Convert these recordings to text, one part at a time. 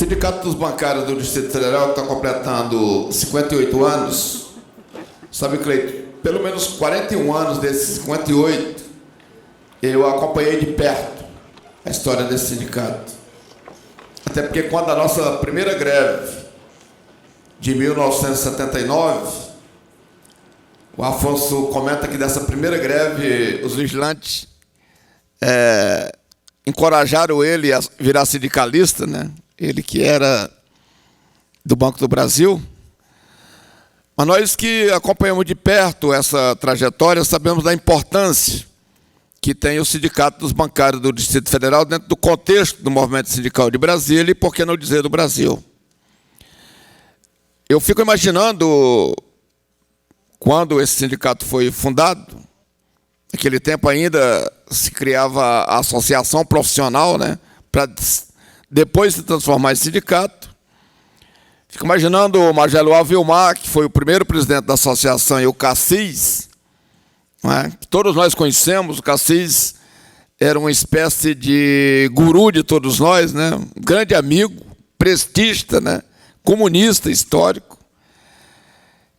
Sindicato dos Bancários do Distrito Federal está completando 58 anos. Sabe, Cleiton, pelo menos 41 anos desses 58, eu acompanhei de perto a história desse sindicato. Até porque quando a nossa primeira greve, de 1979, o Afonso comenta que dessa primeira greve, os vigilantes encorajaram ele a virar sindicalista, né? Ele que era do Banco do Brasil. Mas nós que acompanhamos de perto essa trajetória sabemos da importância que tem o Sindicato dos Bancários do Distrito Federal dentro do contexto do movimento sindical de Brasília e, por que não dizer, do Brasil. Eu fico imaginando, quando esse sindicato foi fundado, naquele tempo ainda se criava a associação profissional, né, para depois se transformar em sindicato. Fico imaginando o Major Vilmar, que foi o primeiro presidente da associação, e o Cassis, né, que todos nós conhecemos. O Cassis era uma espécie de guru de todos nós, né, um grande amigo, prestista, né, comunista histórico.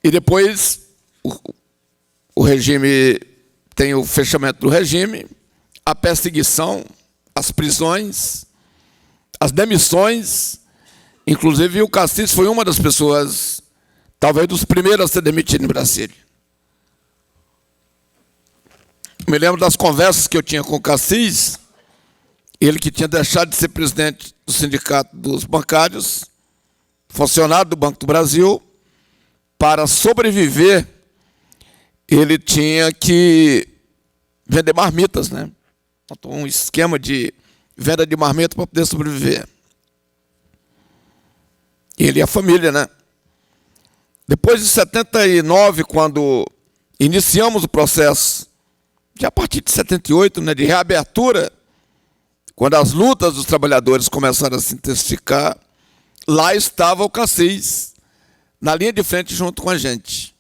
E depois o regime tem o fechamento do regime, a perseguição, as prisões, as demissões. Inclusive o Cassis foi uma das pessoas, talvez dos primeiros a ser demitido em Brasília. Me lembro das conversas que eu tinha com o Cassis, ele que tinha deixado de ser presidente do Sindicato dos Bancários, funcionário do Banco do Brasil. Para sobreviver, ele tinha que vender marmitas, né? Um esquema de venda de marmita para poder sobreviver. Ele e a família, né? Depois de 79, quando iniciamos o processo, já a partir de 78, né, de reabertura, quando as lutas dos trabalhadores começaram a se intensificar, lá estava o Cassis, na linha de frente junto com a gente.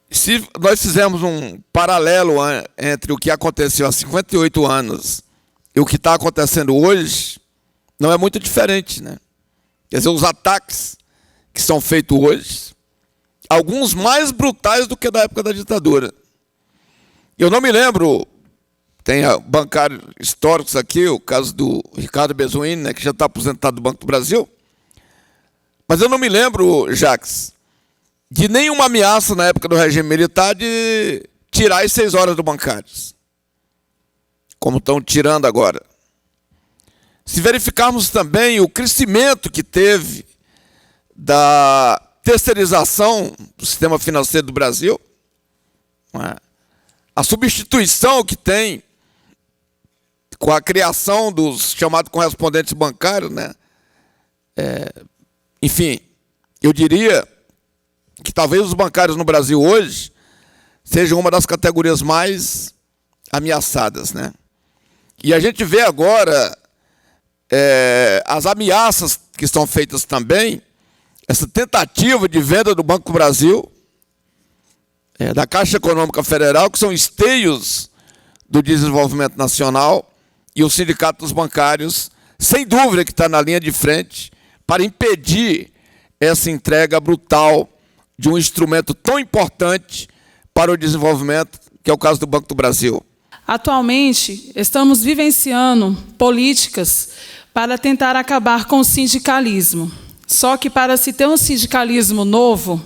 Se nós fizermos um paralelo entre o que aconteceu há 58 anos e o que está acontecendo hoje, não é muito diferente, né? Quer dizer, os ataques que são feitos hoje, alguns mais brutais do que da época da ditadura. Eu não me lembro, tem bancários históricos aqui, o caso do Ricardo Bezuini, né, que já está aposentado do Banco do Brasil, mas eu não me lembro, Jacques, de nenhuma ameaça na época do regime militar de tirar as 6 horas do bancários, como estão tirando agora. Se verificarmos também o crescimento que teve da terceirização do sistema financeiro do Brasil, a substituição que tem com a criação dos chamados correspondentes bancários, né? Enfim, eu diria que talvez os bancários no Brasil hoje sejam uma das categorias mais ameaçadas, né? E a gente vê agora as ameaças que são feitas também, essa tentativa de venda do Banco do Brasil, da Caixa Econômica Federal, que são esteios do desenvolvimento nacional, e o Sindicato dos Bancários, sem dúvida, que está na linha de frente para impedir essa entrega brutal de um instrumento tão importante para o desenvolvimento, que é o caso do Banco do Brasil. Atualmente, estamos vivenciando políticas para tentar acabar com o sindicalismo. Só que para se ter um sindicalismo novo,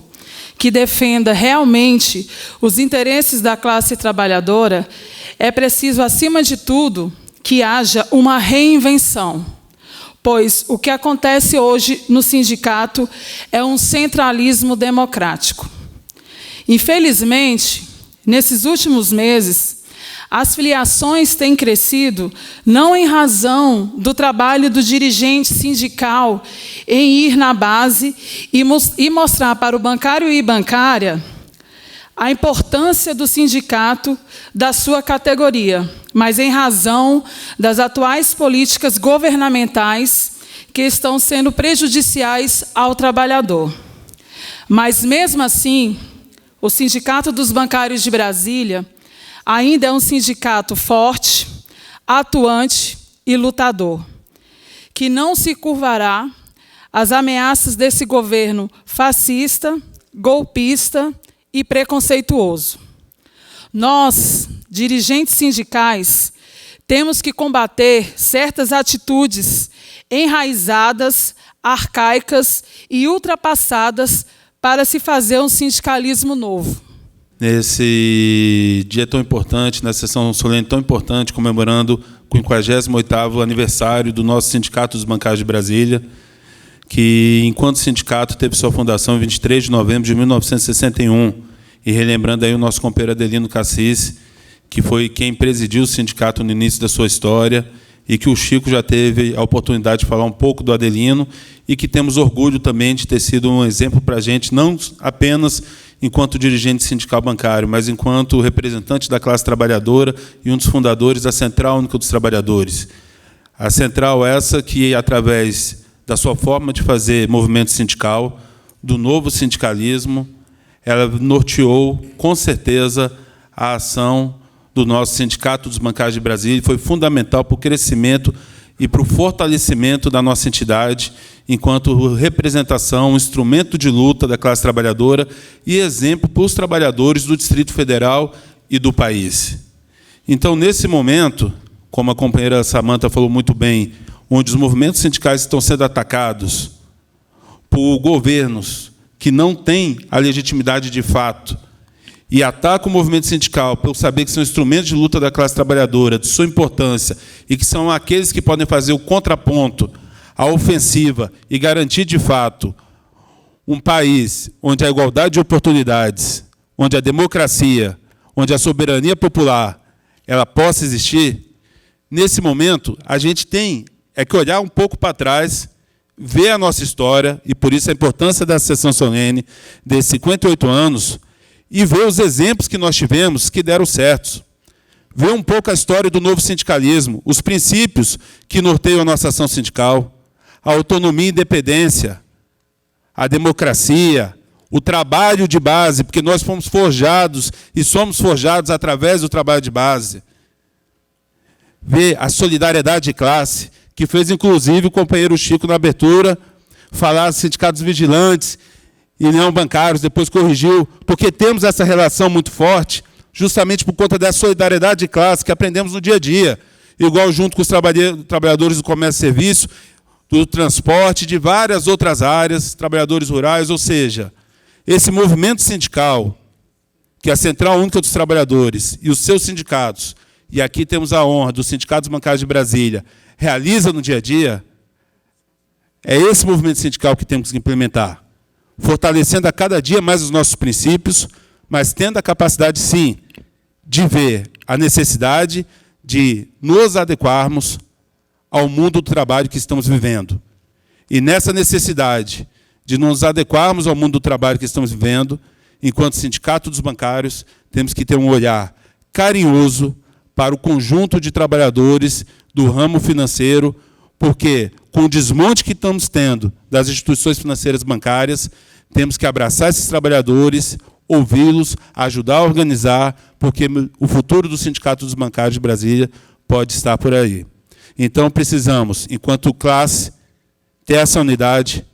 que defenda realmente os interesses da classe trabalhadora, é preciso, acima de tudo, que haja uma reinvenção. Pois o que acontece hoje no sindicato é um centralismo democrático. Infelizmente, nesses últimos meses, as filiações têm crescido não em razão do trabalho do dirigente sindical em ir na base e mostrar para o bancário e bancária a importância do sindicato da sua categoria, mas em razão das atuais políticas governamentais que estão sendo prejudiciais ao trabalhador. Mas, mesmo assim, o Sindicato dos Bancários de Brasília ainda é um sindicato forte, atuante e lutador. que não se curvará às ameaças desse governo fascista, golpista e preconceituoso. Nós, dirigentes sindicais, temos que combater certas atitudes enraizadas, arcaicas e ultrapassadas para se fazer um sindicalismo novo. Nesse dia tão importante, nessa sessão solene tão importante, comemorando o 58º aniversário do nosso Sindicato dos Bancários de Brasília, que, enquanto sindicato, teve sua fundação em 23 de novembro de 1961, e relembrando aí o nosso companheiro Adelino Cassis, que foi quem presidiu o sindicato no início da sua história, e que o Chico já teve a oportunidade de falar um pouco do Adelino, e que temos orgulho também de ter sido um exemplo para a gente, não apenas enquanto dirigente sindical bancário, mas enquanto representante da classe trabalhadora e um dos fundadores da Central Única dos Trabalhadores. A central essa que, através da sua forma de fazer movimento sindical, do novo sindicalismo, ela norteou, com certeza, a ação do nosso Sindicato dos Bancários de Brasília, e foi fundamental para o crescimento e para o fortalecimento da nossa entidade, enquanto representação, instrumento de luta da classe trabalhadora e exemplo para os trabalhadores do Distrito Federal e do país. Então, nesse momento, como a companheira Samanta falou muito bem, onde os movimentos sindicais estão sendo atacados por governos que não têm a legitimidade de fato e atacam o movimento sindical por saber que são instrumentos de luta da classe trabalhadora, de sua importância, e que são aqueles que podem fazer o contraponto à ofensiva e garantir, de fato, um país onde a igualdade de oportunidades, onde a democracia, onde a soberania popular ela possa existir, nesse momento, a gente tem que olhar um pouco para trás, ver a nossa história, e por isso a importância da sessão solene desses 58 anos, e ver os exemplos que nós tivemos que deram certo. Ver um pouco a história do novo sindicalismo, os princípios que norteiam a nossa ação sindical, a autonomia e independência, a democracia, o trabalho de base, porque nós fomos forjados e somos forjados através do trabalho de base. Ver a solidariedade de classe, que fez, inclusive, o companheiro Chico, na abertura, falar dos sindicatos vigilantes e não bancários, depois corrigiu, porque temos essa relação muito forte, justamente por conta dessa solidariedade de classe que aprendemos no dia a dia, igual junto com os trabalhadores do comércio e serviço, do transporte, de várias outras áreas, trabalhadores rurais, ou seja, esse movimento sindical, que é a Central Única dos Trabalhadores e os seus sindicatos, e aqui temos a honra dos Sindicatos Bancários de Brasília, realiza no dia a dia, é esse movimento sindical que temos que implementar, fortalecendo a cada dia mais os nossos princípios, mas tendo a capacidade, sim, de ver a necessidade de nos adequarmos ao mundo do trabalho que estamos vivendo. E nessa necessidade de nos adequarmos ao mundo do trabalho que estamos vivendo, enquanto Sindicato dos Bancários, temos que ter um olhar carinhoso para o conjunto de trabalhadores do ramo financeiro, porque, com o desmonte que estamos tendo das instituições financeiras bancárias, temos que abraçar esses trabalhadores, ouvi-los, ajudar a organizar, porque o futuro do Sindicato dos Bancários de Brasília pode estar por aí. Então, precisamos, enquanto classe, ter essa unidade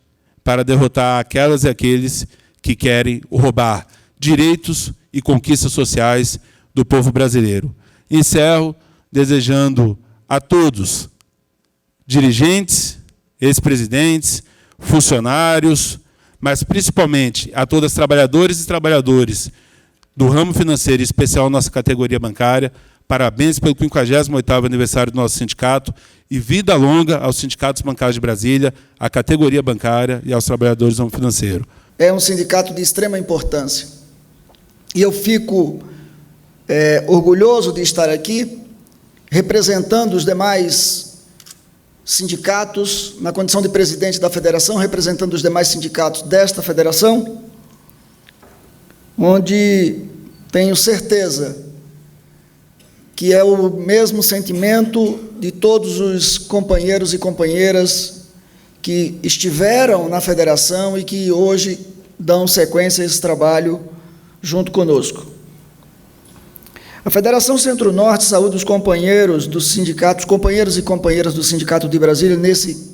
para derrotar aquelas e aqueles que querem roubar direitos e conquistas sociais do povo brasileiro. Encerro desejando a todos, dirigentes, ex-presidentes, funcionários, mas principalmente a todas as trabalhadoras e trabalhadores do ramo financeiro, em especial nossa categoria bancária, parabéns pelo 58º aniversário do nosso sindicato e vida longa aos sindicatos bancários de Brasília, à categoria bancária e aos trabalhadores do ramo financeiro. É um sindicato de extrema importância. E eu fico orgulhoso de estar aqui representando os demais sindicatos, na condição de presidente da federação, representando os demais sindicatos desta federação, onde tenho certeza que é o mesmo sentimento de todos os companheiros e companheiras que estiveram na federação e que hoje dão sequência a esse trabalho junto conosco. A Federação Centro-Norte saúda os companheiros dos sindicatos, companheiros e companheiras do Sindicato de Brasília, nesse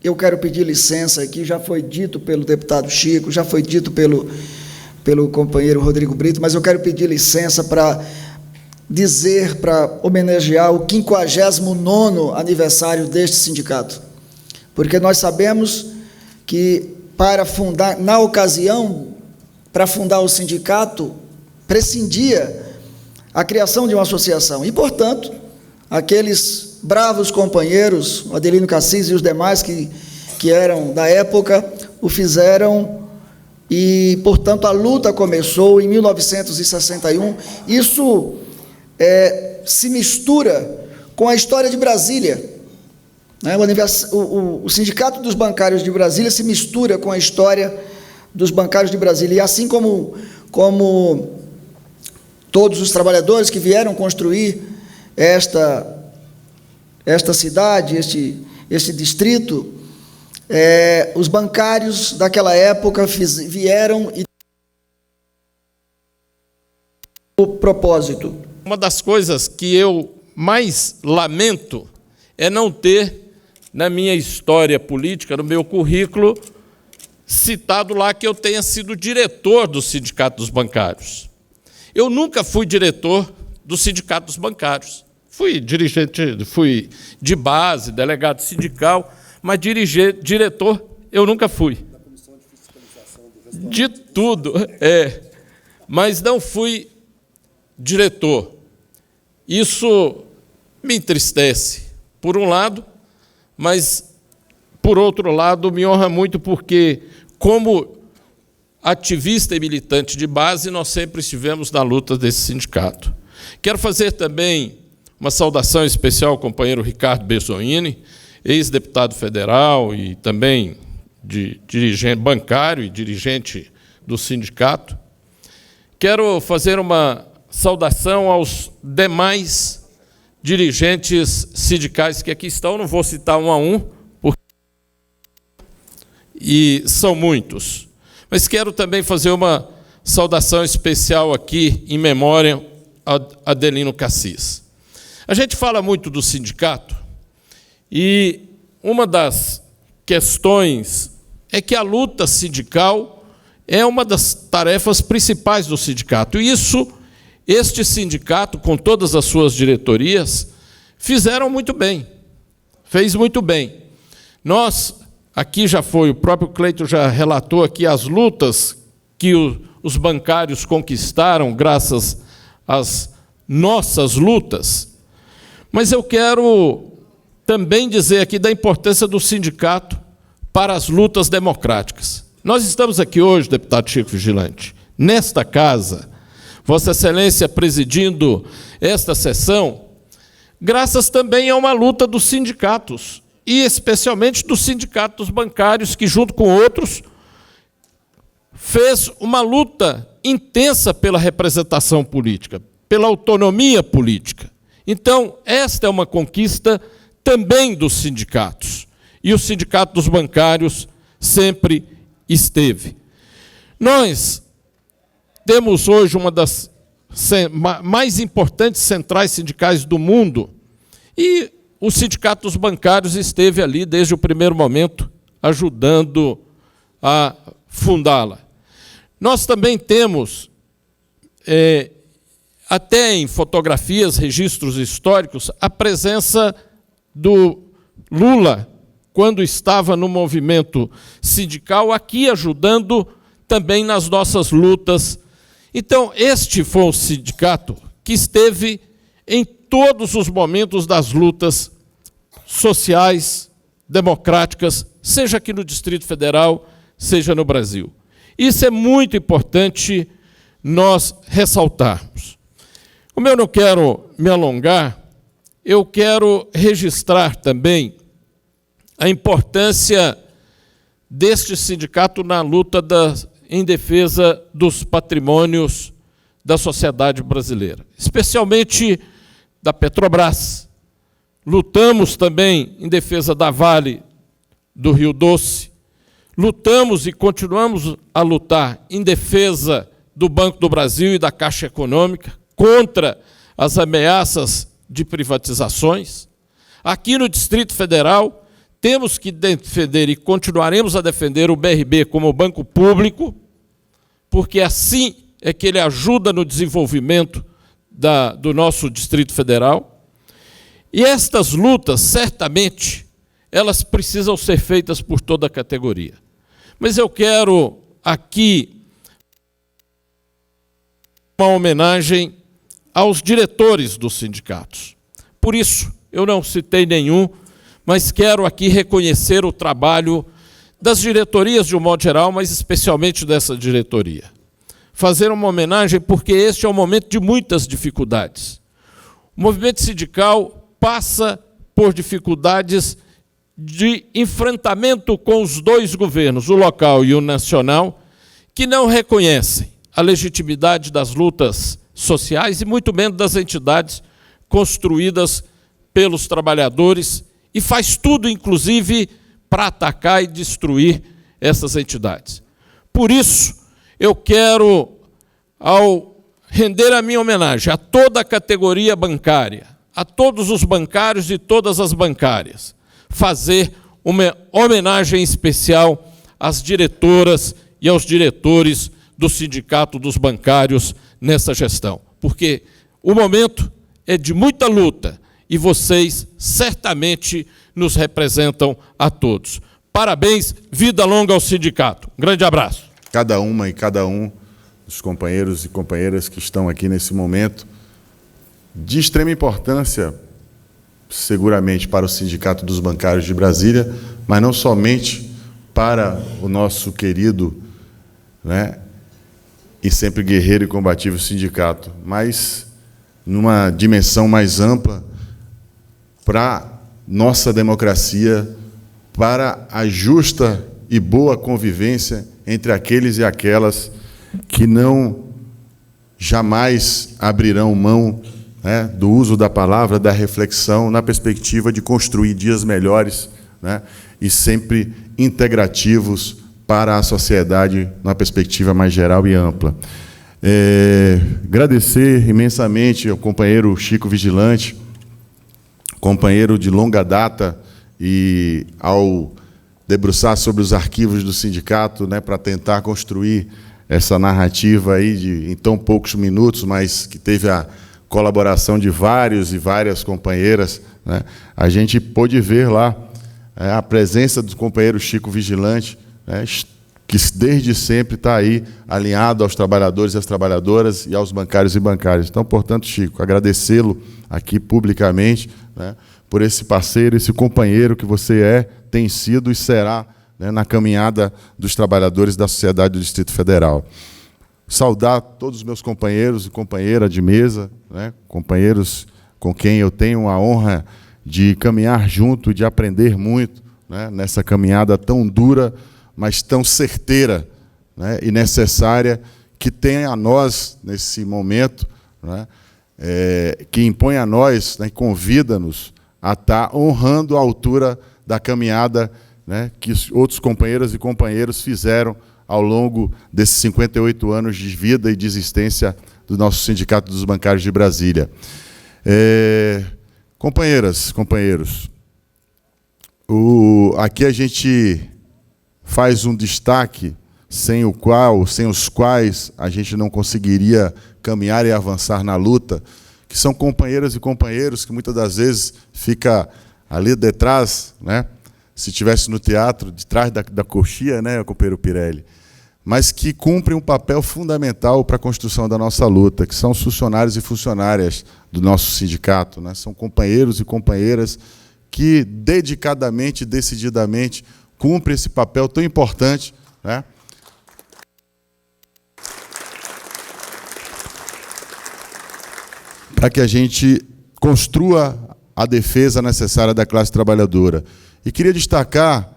eu quero pedir licença aqui, já foi dito pelo deputado Chico, já foi dito pelo companheiro Rodrigo Brito, mas eu quero pedir licença para dizer, para homenagear o 59º aniversário deste sindicato, porque nós sabemos que para fundar, na ocasião, para fundar o sindicato, prescindia a criação de uma associação e, portanto, aqueles bravos companheiros, o Adelino Cassis e os demais que eram da época, o fizeram e, portanto, a luta começou em 1961. Isso se mistura com a história de Brasília, né? O Sindicato dos Bancários de Brasília se mistura com a história dos bancários de Brasília, e assim como todos os trabalhadores que vieram construir esta cidade, este distrito, os bancários daquela época vieram e o propósito. Uma das coisas que eu mais lamento é não ter, na minha história política, no meu currículo, citado lá que eu tenha sido diretor do Sindicato dos Bancários. Eu nunca fui diretor do Sindicato dos Bancários. Fui dirigente, fui de base, delegado sindical, mas diretor eu nunca fui. Da Comissão de Fiscalização do Restaurante. De tudo, mas não fui diretor. Isso me entristece, por um lado, mas, por outro lado, me honra muito porque, como ativista e militante de base, nós sempre estivemos na luta desse sindicato. Quero fazer também uma saudação especial ao companheiro Ricardo Bersonini, ex-deputado federal e também dirigente bancário e dirigente do sindicato. Quero fazer uma saudação aos demais dirigentes sindicais que aqui estão, não vou citar um a um, e são muitos. Mas quero também fazer uma saudação especial aqui, em memória a Adelino Cassis. A gente fala muito do sindicato, e uma das questões é que a luta sindical é uma das tarefas principais do sindicato. E isso, este sindicato, com todas as suas diretorias, fizeram muito bem, fez muito bem. Nós, aqui já foi, o próprio Cleito já relatou aqui as lutas que os bancários conquistaram graças às nossas lutas, mas eu quero também dizer aqui da importância do sindicato para as lutas democráticas. Nós estamos aqui hoje, deputado Chico Vigilante, nesta casa, Vossa Excelência presidindo esta sessão, graças também a uma luta dos sindicatos, e especialmente do Sindicato dos Bancários, que, junto com outros, fez uma luta intensa pela representação política, pela autonomia política. Então, esta é uma conquista também dos sindicatos, e o Sindicato dos Bancários sempre esteve. Nós temos hoje uma das mais importantes centrais sindicais do mundo, e o Sindicato dos Bancários esteve ali desde o primeiro momento, ajudando a fundá-la. Nós também temos, até em fotografias, registros históricos, a presença do Lula, quando estava no movimento sindical, aqui ajudando também nas nossas lutas. Então, este foi um sindicato que esteve em todos os momentos das lutas sociais, democráticas, seja aqui no Distrito Federal, seja no Brasil. Isso é muito importante nós ressaltarmos. Como eu não quero me alongar, eu quero registrar também a importância deste sindicato na luta em defesa dos patrimônios da sociedade brasileira, especialmente da Petrobras. Lutamos também em defesa da Vale do Rio Doce, lutamos e continuamos a lutar em defesa do Banco do Brasil e da Caixa Econômica, contra as ameaças de privatizações. Aqui no Distrito Federal, temos que defender e continuaremos a defender o BRB como banco público, porque assim é que ele ajuda no desenvolvimento do nosso Distrito Federal. E estas lutas, certamente, elas precisam ser feitas por toda a categoria. Mas eu quero aqui uma homenagem aos diretores dos sindicatos. Por isso, eu não citei nenhum, mas quero aqui reconhecer o trabalho das diretorias de um modo geral, mas especialmente dessa diretoria. Fazer uma homenagem porque este é um momento de muitas dificuldades. O movimento sindical passa por dificuldades de enfrentamento com os dois governos, o local e o nacional, que não reconhecem a legitimidade das lutas sociais e muito menos das entidades construídas pelos trabalhadores e faz tudo, inclusive, para atacar e destruir essas entidades. Por isso, eu quero, ao render a minha homenagem a toda a categoria bancária, a todos os bancários e todas as bancárias, fazer uma homenagem especial às diretoras e aos diretores do Sindicato dos Bancários nessa gestão, porque o momento é de muita luta e vocês certamente nos representam a todos. Parabéns, vida longa ao sindicato. Um grande abraço. Cada uma e cada um dos companheiros e companheiras que estão aqui nesse momento, de extrema importância, seguramente para o Sindicato dos Bancários de Brasília, mas não somente para o nosso querido, né, e sempre guerreiro e combativo sindicato, mas numa dimensão mais ampla para nossa democracia, para a justa e boa convivência entre aqueles e aquelas que não jamais abrirão mão, né, do uso da palavra, da reflexão, na perspectiva de construir dias melhores, né, e sempre integrativos para a sociedade, numa perspectiva mais geral e ampla. Agradecer imensamente ao companheiro Chico Vigilante, companheiro de longa data, e ao debruçar sobre os arquivos do sindicato, né, para tentar construir essa narrativa aí em tão poucos minutos, mas que teve a colaboração de vários e várias companheiras, né, a gente pôde ver lá a presença do companheiro Chico Vigilante, né, que desde sempre está aí alinhado aos trabalhadores e às trabalhadoras e aos bancários e bancárias. Então, portanto, Chico, agradecê-lo aqui publicamente, né, por esse parceiro, esse companheiro que você tem sido e será, né, na caminhada dos trabalhadores da sociedade do Distrito Federal. Saudar todos os meus companheiros e companheiras de mesa, né, companheiros com quem eu tenho a honra de caminhar junto, de aprender muito, né, nessa caminhada tão dura, mas tão certeira, né, e necessária, que tem a nós, nesse momento, né, que impõe a nós, né, convida-nos a estar honrando a altura da caminhada, né, que outros companheiras e companheiros fizeram ao longo desses 58 anos de vida e de existência do nosso Sindicato dos Bancários de Brasília. Companheiras, companheiros, aqui a gente faz um destaque sem os quais a gente não conseguiria caminhar e avançar na luta, que são companheiras e companheiros que muitas das vezes fica ali detrás, né? Se estivesse no teatro, de trás da coxia, né, companheiro Pirelli, mas que cumprem um papel fundamental para a construção da nossa luta, que são os funcionários e funcionárias do nosso sindicato, né? São companheiros e companheiras que dedicadamente, decididamente, cumprem esse papel tão importante, né, para que a gente construa a defesa necessária da classe trabalhadora. E queria destacar,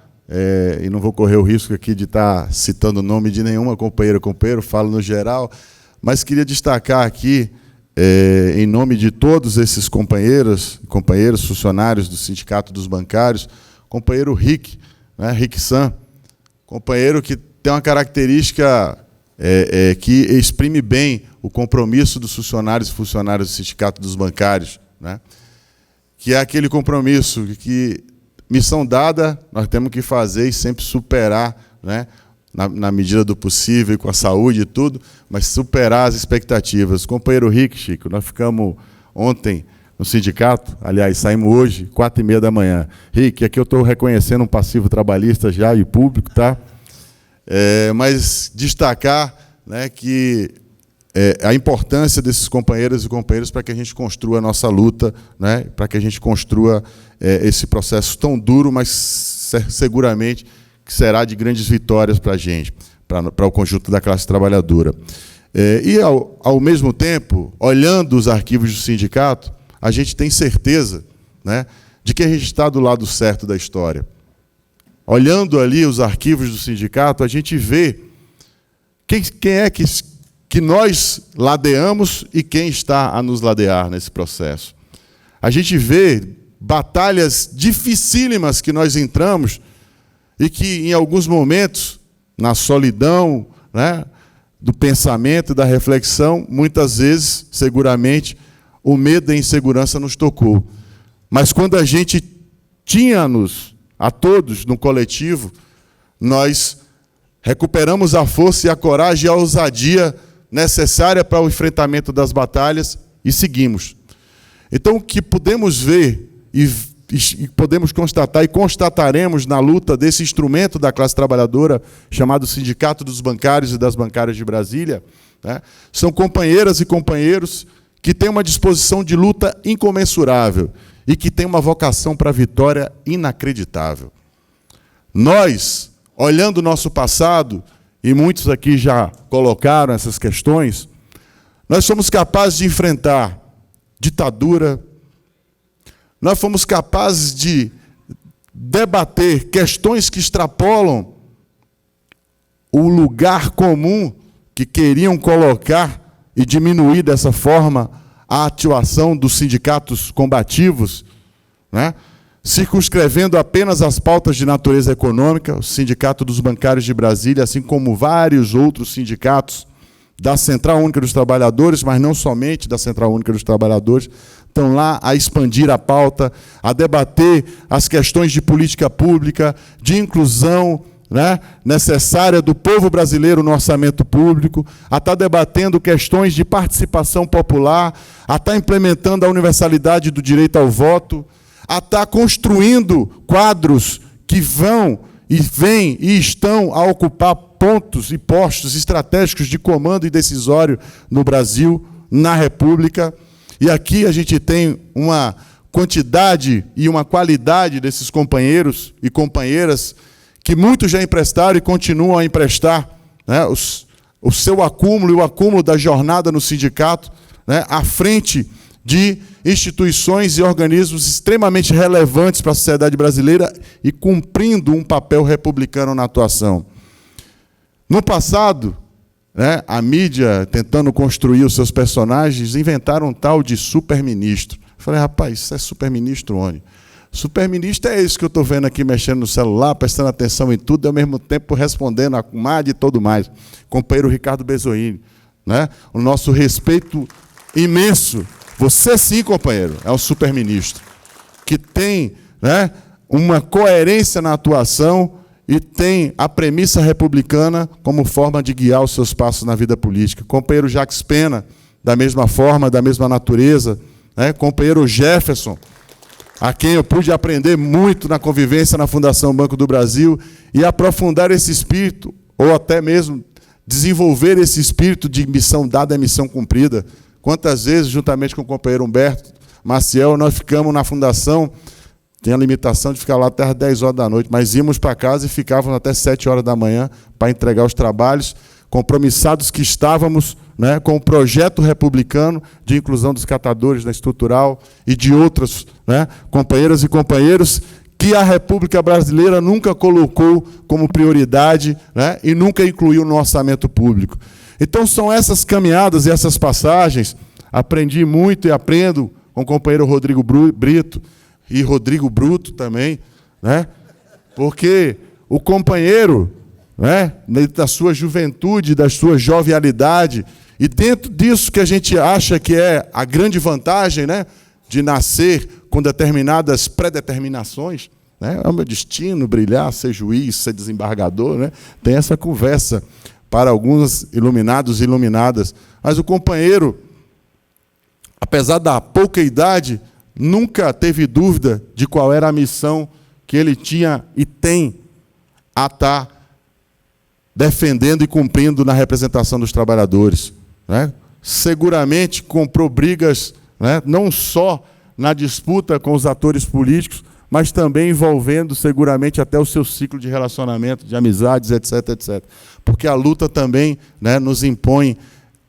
e não vou correr o risco aqui de estar citando o nome de nenhuma companheira ou companheiro, falo no geral, mas queria destacar aqui, em nome de todos esses companheiros, funcionários do Sindicato dos Bancários, companheiro Rick, né, Rick San, companheiro que tem uma característica que exprime bem o compromisso dos funcionários e funcionárias do Sindicato dos Bancários, né, que é aquele compromisso que missão dada, nós temos que fazer e sempre superar, né, na medida do possível, com a saúde e tudo, mas superar as expectativas. Companheiro Rick, Chico, nós ficamos ontem no sindicato, aliás, saímos hoje, 4h30 da manhã. Rick, aqui eu estou reconhecendo um passivo trabalhista já e público, tá? Mas destacar, né, que a importância desses companheiros e companheiras para que a gente construa a nossa luta, né, para que a gente construa esse processo tão duro, mas seguramente que será de grandes vitórias para a gente, para o conjunto da classe trabalhadora. E, ao mesmo tempo, olhando os arquivos do sindicato, a gente tem certeza, né, de que a gente está do lado certo da história. Olhando ali os arquivos do sindicato, a gente vê quem é que nós ladeamos e quem está a nos ladear nesse processo. A gente vê batalhas dificílimas que nós entramos e que, em alguns momentos, na solidão, né, do pensamento, da reflexão, muitas vezes, seguramente, o medo e a insegurança nos tocou. Mas quando a gente tinha-nos, a todos, no coletivo, nós recuperamos a força e a coragem e a ousadia necessária para o enfrentamento das batalhas e seguimos. Então, o que podemos ver e podemos constatar e constataremos na luta desse instrumento da classe trabalhadora, chamado Sindicato dos Bancários e das Bancárias de Brasília, né, são companheiras e companheiros que têm uma disposição de luta incomensurável e que têm uma vocação para a vitória inacreditável. Nós, olhando o nosso passado, e muitos aqui já colocaram essas questões, nós somos capazes de enfrentar ditadura, nós fomos capazes de debater questões que extrapolam o lugar comum que queriam colocar e diminuir dessa forma a atuação dos sindicatos combativos, né? Circunscrevendo apenas as pautas de natureza econômica. O Sindicato dos Bancários de Brasília, assim como vários outros sindicatos da Central Única dos Trabalhadores, mas não somente da Central Única dos Trabalhadores, estão lá a expandir a pauta, a debater as questões de política pública, de inclusão, né, necessária do povo brasileiro no orçamento público, a estar debatendo questões de participação popular, a estar implementando a universalidade do direito ao voto, a estar construindo quadros que vão e vêm e estão a ocupar pontos e postos estratégicos de comando e decisório no Brasil, na República. E aqui a gente tem uma quantidade e uma qualidade desses companheiros e companheiras que muitos já emprestaram e continuam a emprestar, né, o seu acúmulo e o acúmulo da jornada no sindicato, né, à frente de instituições e organismos extremamente relevantes para a sociedade brasileira e cumprindo um papel republicano na atuação. No passado, né, a mídia, tentando construir os seus personagens, inventaram um tal de superministro. Eu falei, rapaz, isso é superministro onde? Superministro é isso que eu estou vendo aqui, mexendo no celular, prestando atenção em tudo, e ao mesmo tempo respondendo a comadre e tudo mais. Companheiro Ricardo Bezoini, né? O nosso respeito imenso. Você sim, companheiro, é um superministro, que tem, né, uma coerência na atuação e tem a premissa republicana como forma de guiar os seus passos na vida política. Companheiro Jacques Pena, da mesma forma, da mesma natureza, né? Companheiro Jefferson, a quem eu pude aprender muito na convivência na Fundação Banco do Brasil e aprofundar esse espírito, ou até mesmo desenvolver esse espírito de missão dada é missão cumprida. Quantas vezes, juntamente com o companheiro Humberto Maciel, nós ficamos na Fundação, tem a limitação de ficar lá até às 10 horas da noite, mas íamos para casa e ficávamos até 7 horas da manhã para entregar os trabalhos, compromissados que estávamos, né, com o projeto republicano de inclusão dos catadores na estrutural e de outros, né, companheiras e companheiros que a República Brasileira nunca colocou como prioridade, né, e nunca incluiu no orçamento público. Então, são essas caminhadas e essas passagens. Aprendi muito e aprendo com o companheiro Rodrigo Brito e Rodrigo Bruto também, né, porque o companheiro, né, da sua juventude, da sua jovialidade, e dentro disso que a gente acha que é a grande vantagem, né, de nascer com determinadas predeterminações, né? É o meu destino brilhar, ser juiz, ser desembargador, né? Tem essa conversa para alguns iluminados e iluminadas. Mas o companheiro, apesar da pouca idade, nunca teve dúvida de qual era a missão que ele tinha e tem a estar defendendo e cumprindo na representação dos trabalhadores, né? Seguramente comprou brigas, né, não só na disputa com os atores políticos, mas também envolvendo seguramente até o seu ciclo de relacionamento, de amizades, etc, etc. Porque a luta também, né, nos impõe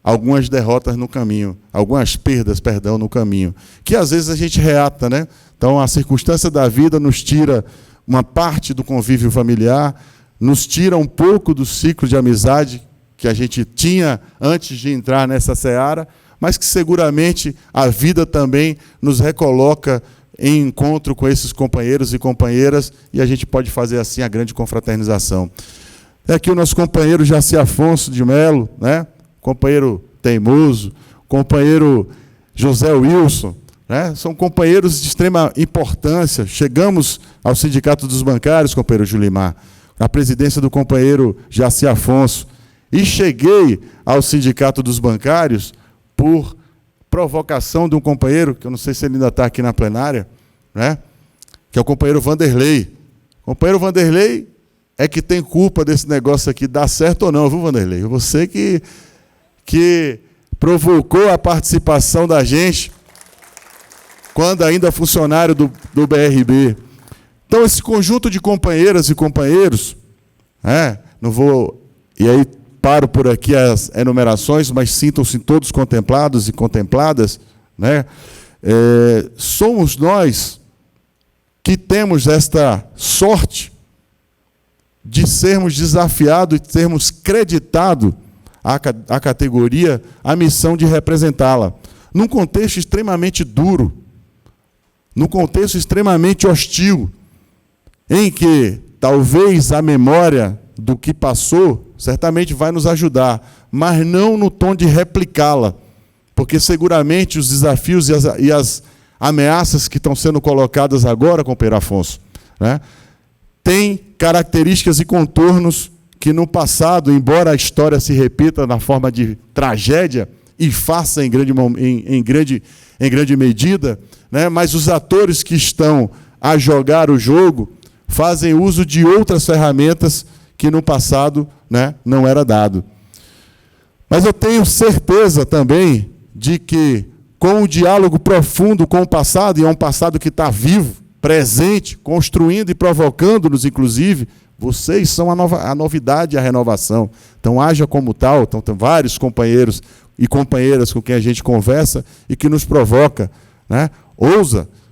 algumas derrotas no caminho, algumas perdas, perdão, no caminho, que às vezes a gente reata, né? Então a circunstância da vida nos tira uma parte do convívio familiar, nos tira um pouco do ciclo de amizade que a gente tinha antes de entrar nessa seara, mas que seguramente a vida também nos recoloca em encontro com esses companheiros e companheiras, e a gente pode fazer assim a grande confraternização. É aqui o nosso companheiro Jaci Afonso de Melo, né? Companheiro teimoso, companheiro José Wilson, né? São companheiros de extrema importância. Chegamos ao Sindicato dos Bancários, companheiro Julimar, a presidência do companheiro Jaci Afonso, e cheguei ao Sindicato dos Bancários por provocação de um companheiro, que eu não sei se ele ainda está aqui na plenária, né? Que é o companheiro Vanderlei. O companheiro Vanderlei é que tem culpa desse negócio aqui dar certo ou não, viu, Vanderlei? Você que provocou a participação da gente quando ainda funcionário do BRB. Então, esse conjunto de companheiras e companheiros, não vou... E aí paro por aqui as enumerações, mas sintam-se todos contemplados e contempladas, né? Somos nós que temos esta sorte de sermos desafiados e termos creditado à categoria a missão de representá-la, num contexto extremamente duro, num contexto extremamente hostil, em que talvez a memória do que passou certamente vai nos ajudar, mas não no tom de replicá-la, porque seguramente os desafios e as ameaças que estão sendo colocadas agora, companheiro Afonso, né, têm características e contornos que no passado, embora a história se repita na forma de tragédia e faça em grande medida, né, mas os atores que estão a jogar o jogo fazem uso de outras ferramentas que no passado, né, não era dado. Mas eu tenho certeza também de que, com o diálogo profundo com o passado, e é um passado que está vivo, presente, construindo e provocando-nos, inclusive, vocês são a novidade e a renovação. Então, haja como tal. Então, tem vários companheiros e companheiras com quem a gente conversa e que nos provoca, né?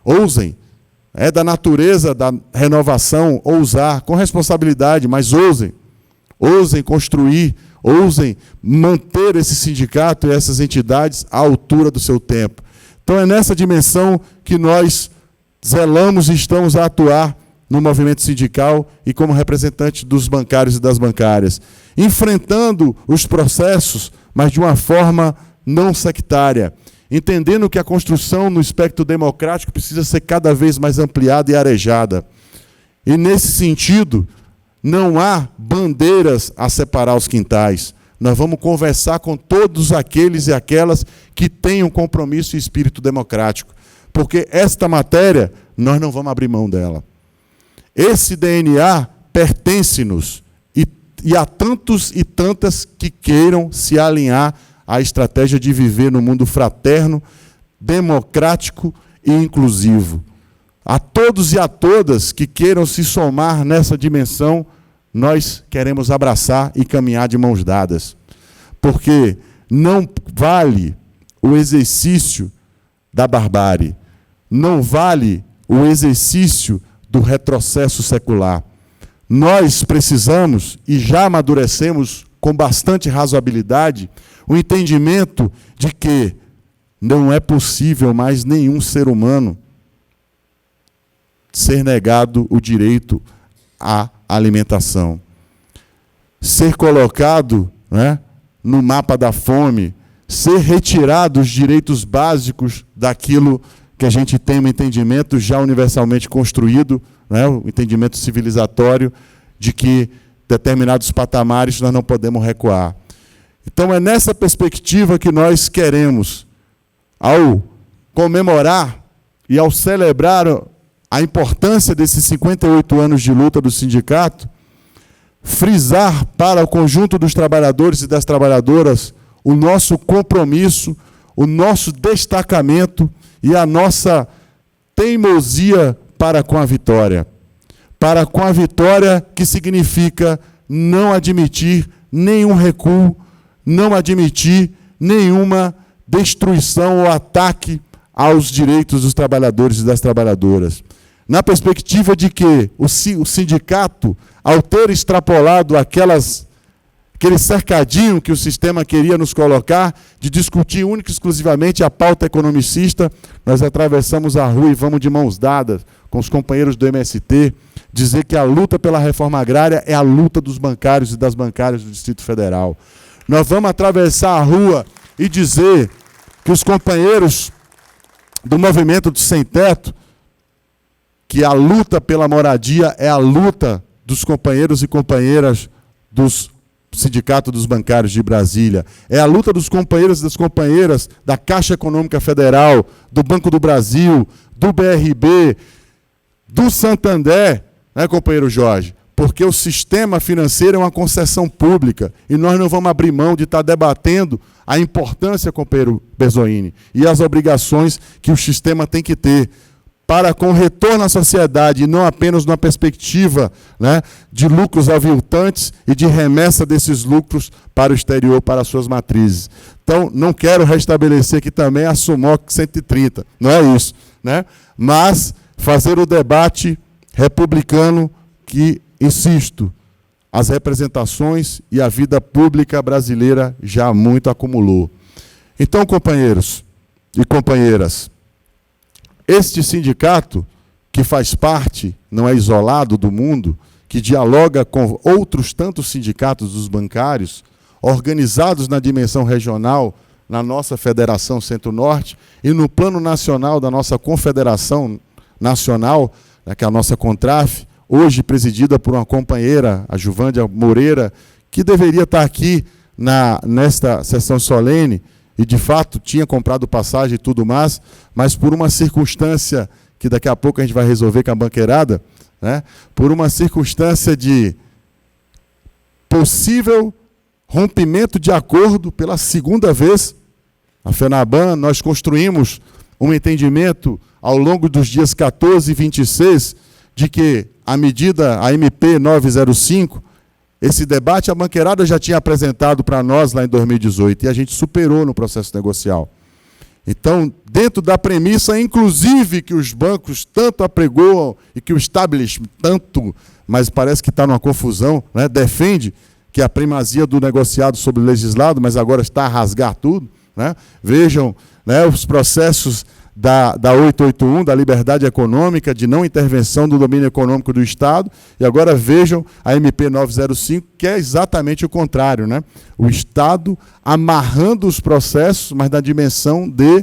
Ousem. É da natureza da renovação ousar, com responsabilidade, mas ousem. Ousem construir, ousem manter esse sindicato e essas entidades à altura do seu tempo. Então é nessa dimensão que nós zelamos e estamos a atuar no movimento sindical e como representante dos bancários e das bancárias, enfrentando os processos, mas de uma forma não sectária, entendendo que a construção no espectro democrático precisa ser cada vez mais ampliada e arejada. E, nesse sentido, não há bandeiras a separar os quintais. Nós vamos conversar com todos aqueles e aquelas que têm um compromisso e espírito democrático, porque esta matéria, nós não vamos abrir mão dela. Esse DNA pertence-nos e a tantos e tantas que queiram se alinhar à estratégia de viver no mundo fraterno, democrático e inclusivo. A todos e a todas que queiram se somar nessa dimensão, nós queremos abraçar e caminhar de mãos dadas. Porque não vale o exercício da barbárie, não vale o exercício do retrocesso secular. Nós precisamos, e já amadurecemos com bastante razoabilidade, o entendimento de que não é possível mais nenhum ser humano ser negado o direito à alimentação. Ser colocado, né, no mapa da fome, ser retirado os direitos básicos daquilo que a gente tem um entendimento já universalmente construído, né, um entendimento civilizatório, de que determinados patamares nós não podemos recuar. Então, é nessa perspectiva que nós queremos, ao comemorar e ao celebrar a importância desses 58 anos de luta do sindicato, frisar para o conjunto dos trabalhadores e das trabalhadoras o nosso compromisso, o nosso destacamento e a nossa teimosia para com a vitória. Para com a vitória, que significa não admitir nenhum recuo, não admitir nenhuma destruição ou ataque aos direitos dos trabalhadores e das trabalhadoras. Na perspectiva de que o sindicato, ao ter extrapolado aquele cercadinho que o sistema queria nos colocar, de discutir única e exclusivamente a pauta economicista, nós atravessamos a rua e vamos de mãos dadas com os companheiros do MST, dizer que a luta pela reforma agrária é a luta dos bancários e das bancárias do Distrito Federal. Nós vamos atravessar a rua e dizer que os companheiros do movimento do sem-teto, que a luta pela moradia é a luta dos companheiros e companheiras dos Sindicato dos Bancários de Brasília, é a luta dos companheiros e das companheiras da Caixa Econômica Federal, do Banco do Brasil, do BRB, do Santander, né, companheiro Jorge? Porque o sistema financeiro é uma concessão pública e nós não vamos abrir mão de estar debatendo a importância, companheiro Berzoini, e as obrigações que o sistema tem que ter para com retorno à sociedade, e não apenas numa perspectiva, né, de lucros aviltantes e de remessa desses lucros para o exterior, para as suas matrizes. Então, não quero restabelecer aqui também a SUMOC 130, não é isso, né? Mas fazer o debate republicano que, insisto, as representações e a vida pública brasileira já muito acumulou. Então, companheiros e companheiras, este sindicato, que faz parte, não é isolado do mundo, que dialoga com outros tantos sindicatos dos bancários, organizados na dimensão regional, na nossa Federação Centro-Norte, e no plano nacional da nossa Confederação Nacional, que é a nossa CONTRAF, hoje presidida por uma companheira, a Juvândia Moreira, que deveria estar aqui nesta sessão solene, e de fato tinha comprado passagem e tudo mais, mas por uma circunstância que daqui a pouco a gente vai resolver com a banqueirada, né, por uma circunstância de possível rompimento de acordo pela segunda vez, a FENABAN, nós construímos um entendimento ao longo dos dias 14 e 26, de que a medida, a MP 905, esse debate a banqueirada já tinha apresentado para nós lá em 2018, e a gente superou no processo negocial. Então, dentro da premissa, inclusive, que os bancos tanto apregoam e que o establishment tanto, mas parece que está numa confusão, né, defende que a primazia do negociado sobre o legislado, mas agora está a rasgar tudo, né? Vejam, né, os processos da 881, da liberdade econômica, de não intervenção do domínio econômico do Estado, e agora vejam a MP 905, que é exatamente o contrário, né? O Estado amarrando os processos, mas na dimensão de,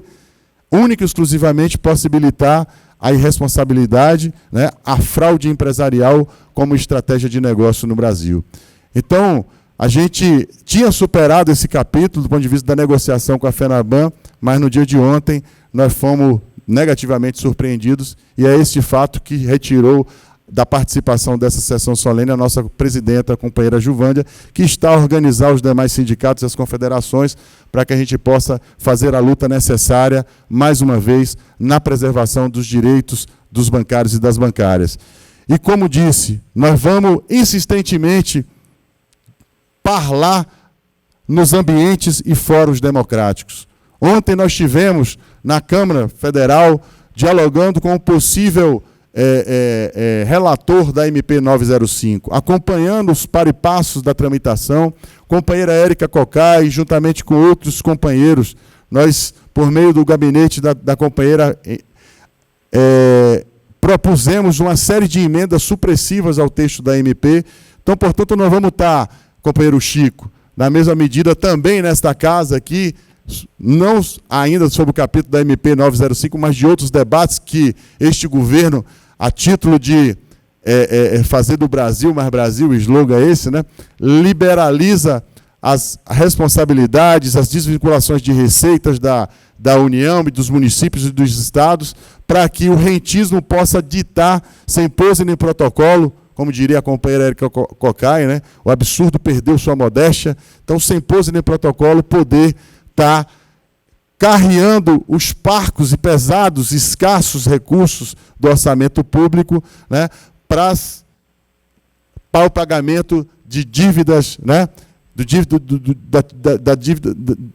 única e exclusivamente, possibilitar a irresponsabilidade, né, a fraude empresarial como estratégia de negócio no Brasil. Então, a gente tinha superado esse capítulo do ponto de vista da negociação com a FENABAN, mas no dia de ontem nós fomos negativamente surpreendidos, e é este fato que retirou da participação dessa sessão solene a nossa presidenta, a companheira Juvândia, que está a organizar os demais sindicatos e as confederações para que a gente possa fazer a luta necessária, mais uma vez, na preservação dos direitos dos bancários e das bancárias. E, como disse, nós vamos insistentemente falar nos ambientes e fóruns democráticos. Ontem nós tivemos na Câmara Federal dialogando com o possível relator da MP 905, acompanhando os paripassos da tramitação, companheira Érica Cocai, juntamente com outros companheiros, nós, por meio do gabinete da companheira, propusemos uma série de emendas supressivas ao texto da MP. Então, portanto, nós vamos estar, companheiro Chico, na mesma medida também nesta casa aqui, não ainda sobre o capítulo da MP 905, mas de outros debates que este governo, a título de fazer do Brasil mais Brasil, o slogan é esse, né? Liberaliza as responsabilidades, as desvinculações de receitas da União, dos municípios e dos estados, para que o rentismo possa ditar, sem pose nem protocolo, como diria a companheira Érica Cocai, né? O absurdo perdeu sua modéstia. Então, sem pose nem protocolo, poder estar carreando os parcos e pesados, escassos recursos do orçamento público, né? Para o pagamento de dívidas, né?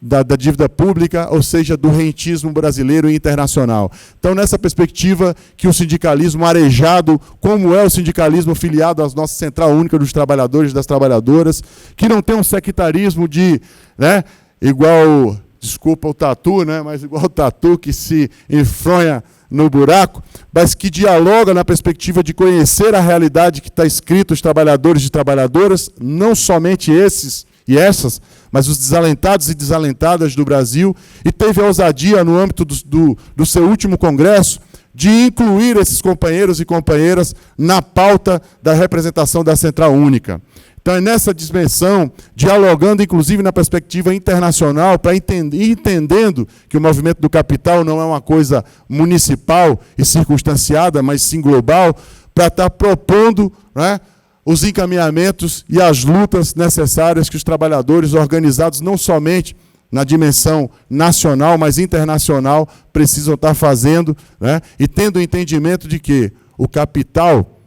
Da dívida pública, ou seja, do rentismo brasileiro e internacional. Então, nessa perspectiva que o sindicalismo arejado, como é o sindicalismo filiado à nossa Central Única dos Trabalhadores e das Trabalhadoras, que não tem um sectarismo de, né, igual, desculpa o tatu, né, mas igual o tatu que se enfronha no buraco, mas que dialoga na perspectiva de conhecer a realidade que está escrito os trabalhadores e trabalhadoras, não somente esses e essas, mas os desalentados e desalentadas do Brasil, e teve a ousadia, no âmbito do seu último congresso, de incluir esses companheiros e companheiras na pauta da representação da Central Única. Então, é nessa dimensão, dialogando, inclusive, na perspectiva internacional, para entendendo que o movimento do capital não é uma coisa municipal e circunstanciada, mas sim global, para estar propondo, né, os encaminhamentos e as lutas necessárias que os trabalhadores organizados, não somente na dimensão nacional, mas internacional, precisam estar fazendo, né, e tendo o entendimento de que o capital,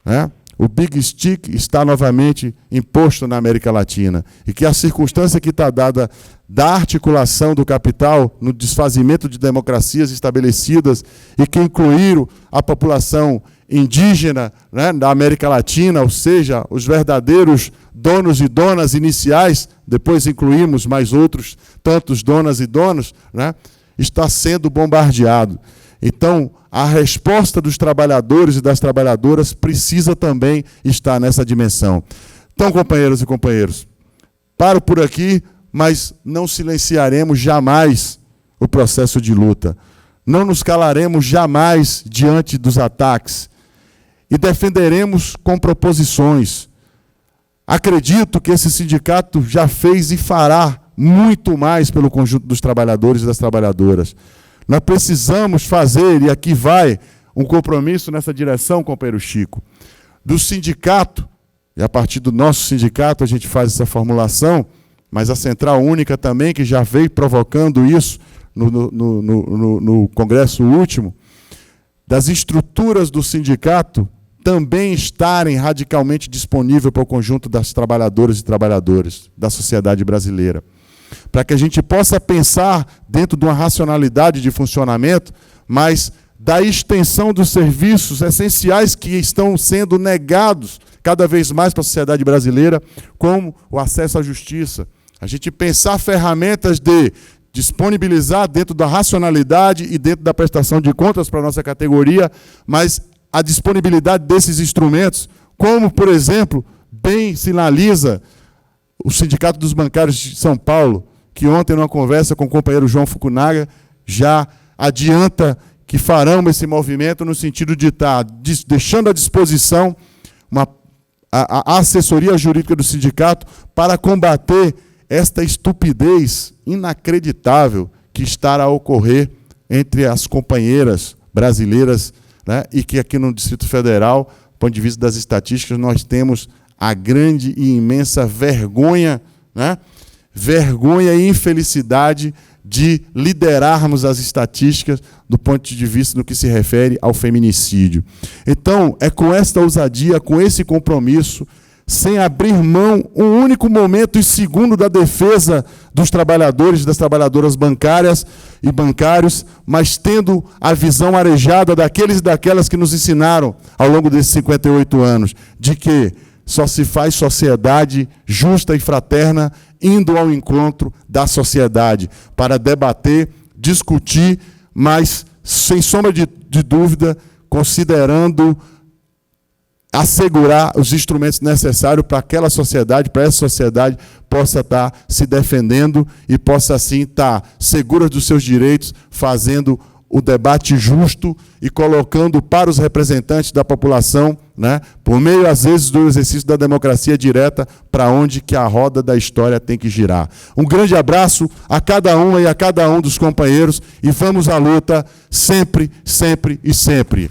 né, o Big Stick está novamente imposto na América Latina, e que a circunstância que está dada da articulação do capital no desfazimento de democracias estabelecidas e que incluíram a população indígena, né, da América Latina, ou seja, os verdadeiros donos e donas iniciais, depois incluímos mais outros tantos donas e donos, né, está sendo bombardeado. Então, a resposta dos trabalhadores e das trabalhadoras precisa também estar nessa dimensão. Então, companheiros e companheiros, paro por aqui, mas não silenciaremos jamais o processo de luta. Não nos calaremos jamais diante dos ataques e defenderemos com proposições. Acredito que esse sindicato já fez e fará muito mais pelo conjunto dos trabalhadores e das trabalhadoras. Nós precisamos fazer, e aqui vai um compromisso nessa direção, companheiro Chico, do sindicato, e a partir do nosso sindicato a gente faz essa formulação, mas a Central Única também, que já veio provocando isso no congresso último, das estruturas do sindicato também estarem radicalmente disponíveis para o conjunto das trabalhadoras e trabalhadores da sociedade brasileira. Para que a gente possa pensar dentro de uma racionalidade de funcionamento, mas da extensão dos serviços essenciais que estão sendo negados cada vez mais para a sociedade brasileira, como o acesso à justiça. A gente pensar ferramentas de disponibilizar dentro da racionalidade e dentro da prestação de contas para a nossa categoria, mas a disponibilidade desses instrumentos, como, por exemplo, bem sinaliza o Sindicato dos Bancários de São Paulo, que ontem, numa conversa com o companheiro João Fukunaga, já adianta que farão esse movimento no sentido de estar deixando à disposição a assessoria jurídica do sindicato para combater esta estupidez inacreditável que está a ocorrer entre as companheiras brasileiras, né, e que aqui no Distrito Federal, do ponto de vista das estatísticas, nós temos a grande e imensa vergonha, né, vergonha e infelicidade de liderarmos as estatísticas do ponto de vista no que se refere ao feminicídio. Então, é com esta ousadia, com esse compromisso, sem abrir mão um único momento e segundo da defesa dos trabalhadores e das trabalhadoras bancárias e bancários, mas tendo a visão arejada daqueles e daquelas que nos ensinaram ao longo desses 58 anos, de que só se faz sociedade justa e fraterna indo ao encontro da sociedade, para debater, discutir, mas, sem sombra de dúvida, considerando assegurar os instrumentos necessários para aquela sociedade, para essa sociedade possa estar se defendendo e possa, assim, estar segura dos seus direitos, fazendo o debate justo e colocando para os representantes da população, né, por meio, às vezes, do exercício da democracia direta, para onde que a roda da história tem que girar. Um grande abraço a cada uma e a cada um dos companheiros e vamos à luta sempre, sempre e sempre.